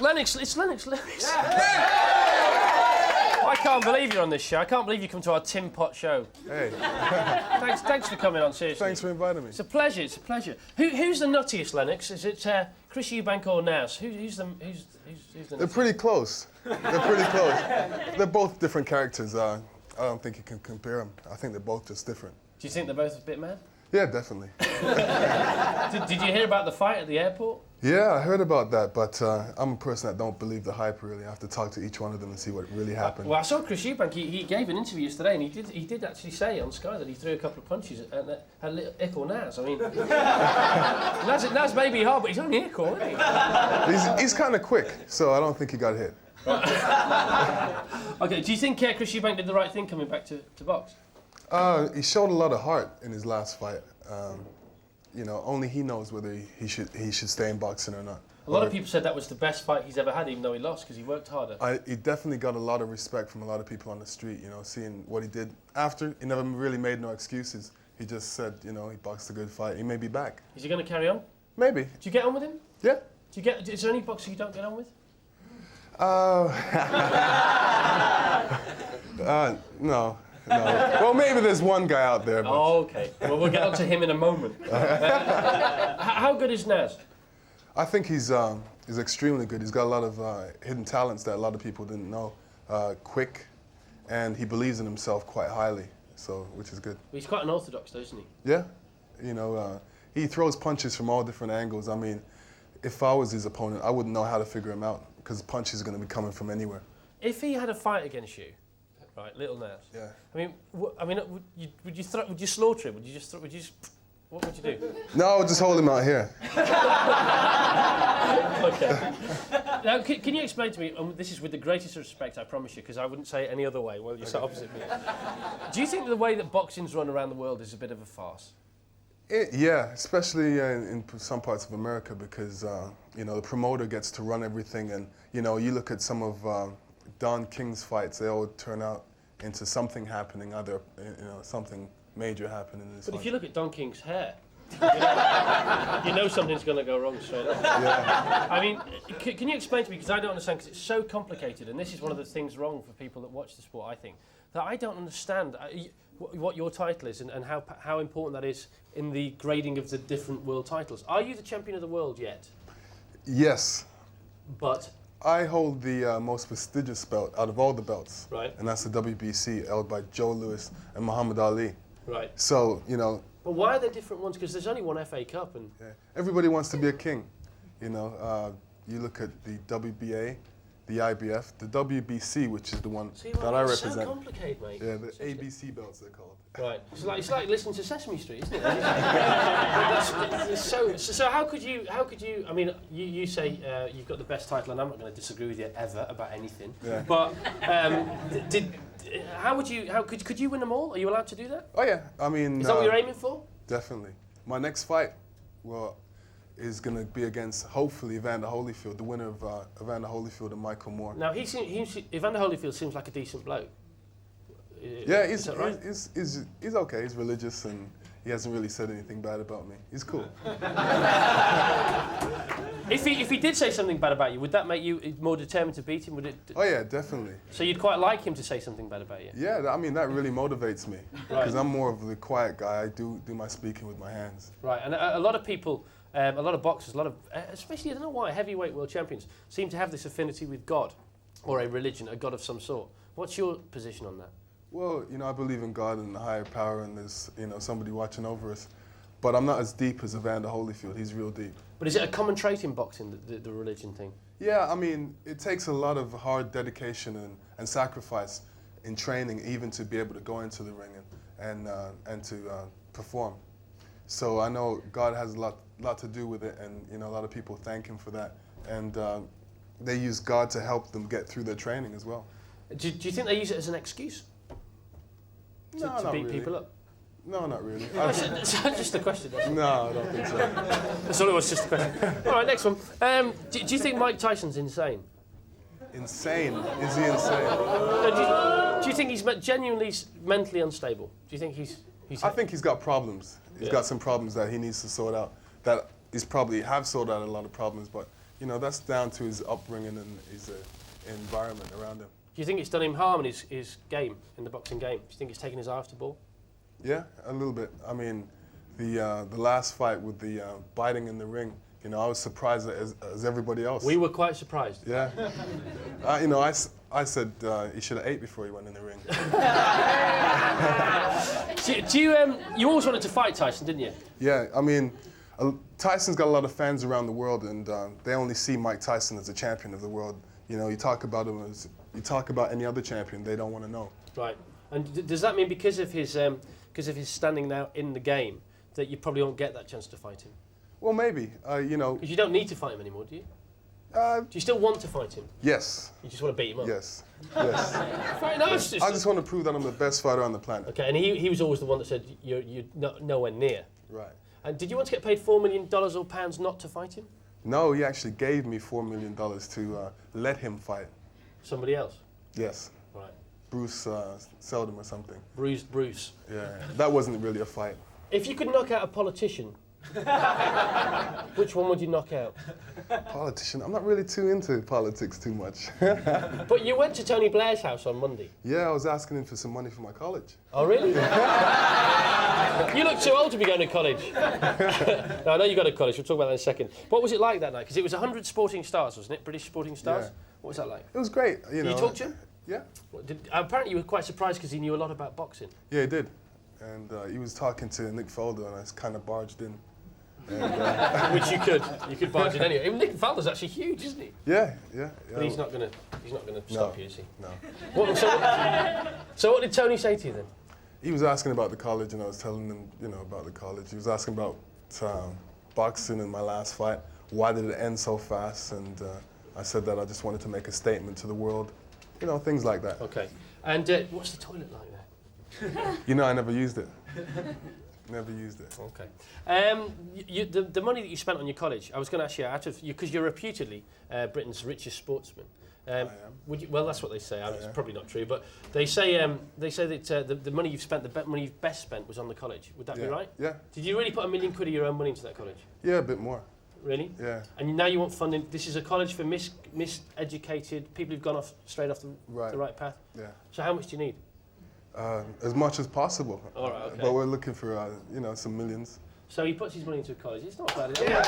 Lennox, it's Lennox Lewis. I can't believe you're on this show. I can't believe you come to our Tin Pot show. Hey. Thanks for coming on, seriously. Thanks for inviting me. It's a pleasure, it's a pleasure. Who's the nuttiest, Lennox? Is it Chris Eubank or Nas? Who's the They're pretty close. They're pretty close. They're both different characters. I don't think you can compare them. I think they're both just different. Do you think they're both a bit mad? Yeah, definitely. Did you hear about the fight at the airport? Yeah, I heard about that, but I'm a person that don't believe the hype, really. I have to talk to each one of them and see what really happened. Well, I saw Chris Eubank. He gave an interview yesterday, and he did actually say on Sky that he threw a couple of punches and had a little ick or Nas. I mean, Nas may be hard, but he's only ick or, isn't he? He's kind of quick, so I don't think he got hit. Okay, do you think Chris Eubank did the right thing coming back to box? He showed a lot of heart in his last fight. You know, only he knows whether he should stay in boxing or not. A lot of people said that was the best fight he's ever had, even though he lost, because he worked harder. He definitely got a lot of respect from a lot of people on the street, you know, seeing what he did after. He never really made no excuses. He just said, you know, he boxed a good fight. He may be back. Is he going to carry on? Maybe. Do you get on with him? Yeah. Is there any boxer you don't get on with? No. Well, maybe there's one guy out there. But Oh, okay. Well, we'll get on to him in a moment. How good is Nas? I think he's extremely good. He's got a lot of hidden talents that a lot of people didn't know. Quick, and he believes in himself quite highly, so which is good. He's quite unorthodox, though, isn't he? Yeah, you know, he throws punches from all different angles. I mean, if I was his opponent, I wouldn't know how to figure him out because punches are going to be coming from anywhere. If he had a fight against you, right, little Nas. Yeah. Would you slaughter him? What would you do? No, just hold him out here. Okay. Now, can you explain to me? This is with the greatest respect, I promise you, because I wouldn't say it any other way. Well, you're sat opposite me. Do you think the way that boxing's run around the world is a bit of a farce? Yeah, especially in some parts of America, because you know, the promoter gets to run everything, and you know, you look at some of Don King's fights; they all turn out into something happening, either something major happening in this. But if you look at Don King's hair, you know something's going to go wrong straight up. Yeah. I mean, can you explain to me, because I don't understand, because it's so complicated, and this is one of the things wrong for people that watch the sport, I think, that I don't understand what your title is and how important that is in the grading of the different world titles. Are you the champion of the world yet? Yes. But? I hold the most prestigious belt out of all the belts. Right. And that's the WBC, held by Joe Louis and Muhammad Ali. Right. So, you know... But why are there different ones? Because there's only one FA Cup and... Yeah. Everybody wants to be a king, you know. You look at the WBA, the IBF, the WBC, which is the one that I represent. It's so complicated, mate. Yeah, the ABC belts, they're called. Right. It's like listening to Sesame Street, isn't it? So how could you? I mean, you say you've got the best title, and I'm not going to disagree with you ever about anything. Yeah. But could you win them all? Are you allowed to do that? Oh yeah. I mean. Is that what you're aiming for? Definitely. My next fight, is going to be against hopefully Evander Holyfield, the winner of Evander Holyfield and Michael Moore. Now Evander Holyfield seems like a decent bloke. Yeah, is that right? he's okay. He's religious and he hasn't really said anything bad about me. He's cool. If he did say something bad about you, would that make you more determined to beat him? Would it? Oh yeah, definitely. So you'd quite like him to say something bad about you? Yeah, I mean that really motivates me because I'm more of the quiet guy. I do my speaking with my hands. Right, and a lot of people, a lot of boxers, especially I don't know why heavyweight world champions seem to have this affinity with God or a religion, a God of some sort. What's your position on that? Well, you know, I believe in God and the higher power, and there's, you know, somebody watching over us. But I'm not as deep as Evander Holyfield. He's real deep. But is it a common trait in boxing, the religion thing? Yeah, I mean, it takes a lot of hard dedication and sacrifice in training, even to be able to go into the ring and to perform. So I know God has a lot to do with it, and you know, a lot of people thank Him for that, and they use God to help them get through their training as well. Do you think they use it as an excuse? To beat really. people up? No, not really. That's just a question. No, I don't think so. That's all it was, just a question. All right, next one. Do you think Mike Tyson's insane? Insane? Is he insane? Do you think he's genuinely mentally unstable? Do you think he's I think he's got problems. He's got some problems that he needs to sort out. That he's probably have sorted out a lot of problems, but you know, that's down to his upbringing and his environment around him. Do you think it's done him harm in his game, in the boxing game? Do you think it's taken his eye off the ball? Yeah, a little bit. I mean, the last fight with the biting in the ring, you know, I was surprised as everybody else. We were quite surprised. Yeah. You know, I said he should have ate before he went in the ring. You always wanted to fight Tyson, didn't you? Yeah, I mean, Tyson's got a lot of fans around the world, and they only see Mike Tyson as a champion of the world. You know, you talk about him as, you talk about any other champion, they don't want to know. Right. And does that mean because of his standing now in the game that you probably won't get that chance to fight him? Well, maybe. You know. Because you don't need to fight him anymore, do you? Do you still want to fight him? Yes. You just want to beat him up? Yes. Yes. Right, no, it's I just want to prove that I'm the best fighter on the planet. Okay, and he was always the one that said you're nowhere near. Right. And did you want to get paid $4 million or pounds not to fight him? No, he actually gave me $4 million to let him fight. Somebody else? Yes. Right. Bruce Seldom or something. Bruce. Yeah, that wasn't really a fight. If you could knock out a politician, which one would you knock out? Politician? I'm not really too into politics too much. But you went to Tony Blair's house on Monday. Yeah, I was asking him for some money for my college. Oh, really? You look too old to be going to college. No, I know you got to college. We'll talk about that in a second. What was it like that night? Because it was 100 sporting stars, wasn't it? British sporting stars? Yeah. What was that like? It was great. You know. Did you talk to him? Yeah. Apparently you were quite surprised because he knew a lot about boxing. Yeah, he did. And he was talking to Nick Faldo, and I just kind of barged in. And, which you could barge in anyway. Even Nick Faldo's actually huge, isn't he? Yeah. But he's not gonna stop you, is he? No. So what did Tony say to you then? He was asking about the college, and I was telling him, you know, about the college. He was asking about boxing and my last fight. Why did it end so fast? And I said that I just wanted to make a statement to the world. You know, things like that. Okay. And what's the toilet like there? You know, I never used it. Never used it. Okay. The money that you spent on your college, I was going to ask you, out of because you're reputedly Britain's richest sportsman. I am. Well, that's what they say. It's probably not true, but they say that the money you've spent, the money you've best spent, was on the college. Would that be right? Yeah. Did you really put £1 million of your own money into that college? Yeah, a bit more. Really? Yeah. And now you want funding. This is a college for miseducated people who've gone off straight off the right path. Yeah. So how much do you need? As much as possible. All right. Okay. But we're looking for you know, some millions. So he puts his money into a college. It's not bad, is it? Yeah.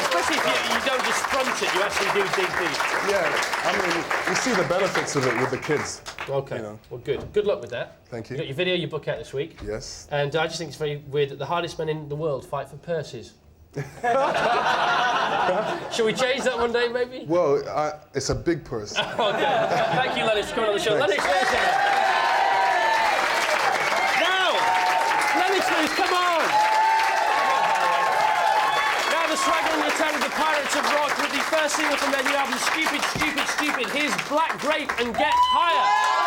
Especially if you don't just front it, you actually do dig deep. Yeah, I mean, you see the benefits of it with the kids. Okay. You know. Well, good. Good luck with that. Thank you. You got your video, your book out this week. Yes. And I just think it's very weird that the hardest men in the world fight for purses. Shall we change that one day, maybe? Well, it's a big purse. Okay. Thank you, Lennox, for coming on the show. Lennox Lewis. Now, Lennox Lewis, come on. Now the swagger and the attack of the Pirates of Rock with the first single from their new album, Stupid, Stupid, Stupid. Here's Black Grape and Get Higher.